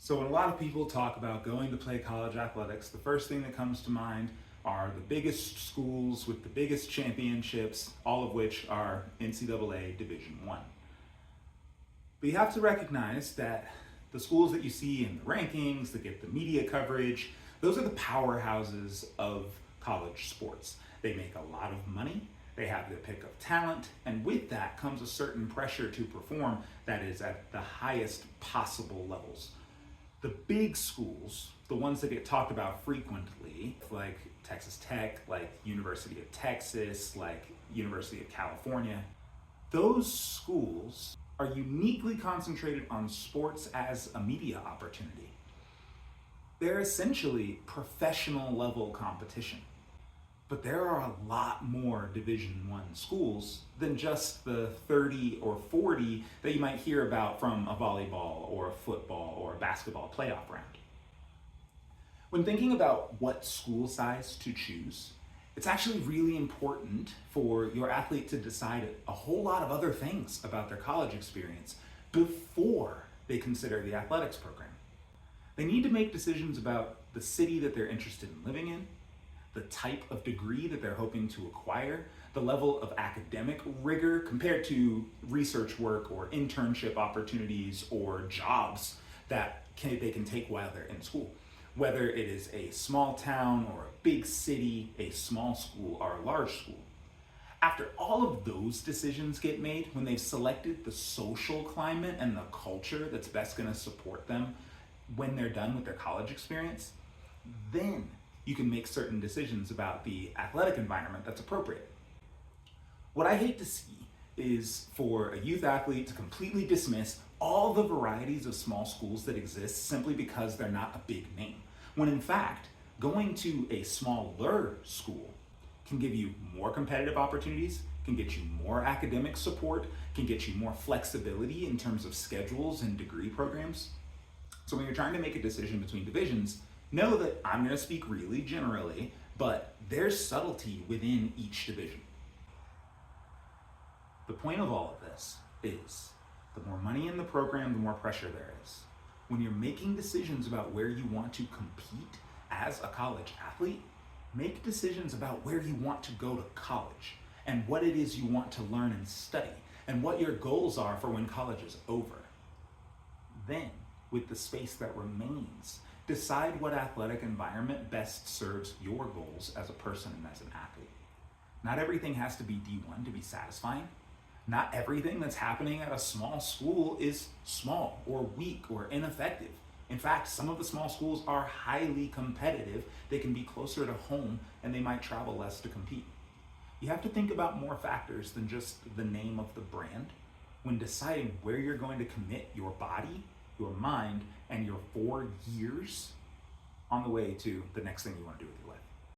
So when a lot of people talk about going to play college athletics, the first thing that comes to mind are the biggest schools with the biggest championships, all of which are NCAA Division I. But you have to recognize that the schools that you see in the rankings, that get the media coverage, those are the powerhouses of college sports. They make a lot of money, they have the pick of talent, and with that comes a certain pressure to perform that is at the highest possible levels. The big schools, the ones that get talked about frequently, like Texas Tech, like University of Texas, like University of California, those schools are uniquely concentrated on sports as a media opportunity. They're essentially professional level competition. But there are a lot more Division I schools than just the 30 or 40 that you might hear about from a volleyball or a football or a basketball playoff round. When thinking about what school size to choose, it's actually really important for your athlete to decide a whole lot of other things about their college experience before they consider the athletics program. They need to make decisions about the city that they're interested in living in, the type of degree that they're hoping to acquire, the level of academic rigor compared to research work or internship opportunities or jobs that they can take while they're in school. Whether it is a small town or a big city, a small school or a large school. After all of those decisions get made, when they've selected the social climate and the culture that's best going to support them when they're done with their college experience, then you can make certain decisions about the athletic environment that's appropriate. What I hate to see is for a youth athlete to completely dismiss all the varieties of small schools that exist simply because they're not a big name, when in fact, going to a smaller school can give you more competitive opportunities, can get you more academic support, can get you more flexibility in terms of schedules and degree programs. So when you're trying to make a decision between divisions, know that I'm going to speak really generally, but there's subtlety within each division. The point of all of this is the more money in the program, the more pressure there is. When you're making decisions about where you want to compete as a college athlete, make decisions about where you want to go to college and what it is you want to learn and study and what your goals are for when college is over. Then, with the space that remains, decide what athletic environment best serves your goals as a person and as an athlete. Not everything has to be D1 to be satisfying. Not everything that's happening at a small school is small or weak or ineffective. In fact, some of the small schools are highly competitive. They can be closer to home and they might travel less to compete. You have to think about more factors than just the name of the brand when deciding where you're going to commit your body, your mind, and your 4 years on the way to the next thing you want to do with your life.